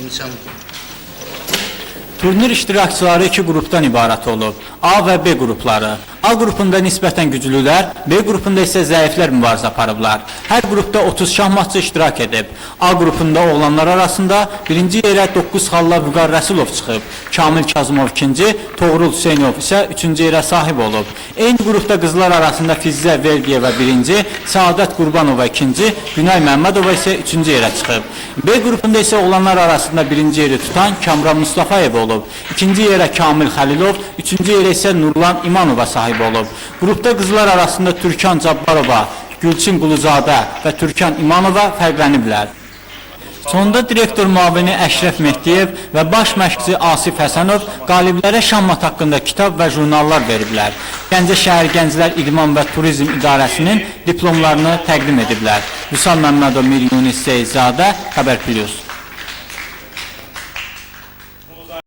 insan. Turnir iştirakçıları iki qrupdan ibarət olub. A və B qrupları. A qrupunda nisbətən güclülər, B qrupunda isə zəiflər mübarizə aparıblar. Hər qrupda 30 şahmatçı iştirak edib. A qrupunda oğlanlar arasında birinci yerə 9 xalla Vüqar Rəsulov çıxıb. Kamil Kazımov ikinci, Toğrul Hüseynov isə üçüncü yerə sahib olub. Eyni qrupda qızlar arasında Fizzə Verdiyeva birinci, Saadət Qurbanova ikinci, Günay Məmmədova isə üçüncü yerə çıxıb. B qrupunda isə oğlanlar arasında birinci yeri tutan Kamran Mustafayev olub. İkinci yerə Kamil Xəlilov, üçüncü yerə isə Nurlan İmanova sahib olub. Qrupda qızlar arasında Türkan Cabbarova, Gülçin Quluzadə və Türkan İmanova fərqləniblər. Sonda direktor müavini Əşrəf Mehdiyev və baş məşqçi Asif Həsənov qaliblərə Şammat haqqında kitab və jurnallar veriblər. Gəncə şəhər Gənclər İdman və Turizm İdarəsinin diplomlarını təqdim ediblər. Vüsal Məmmədov, Mir Yunis Seyidzadə, Xəbər Plus.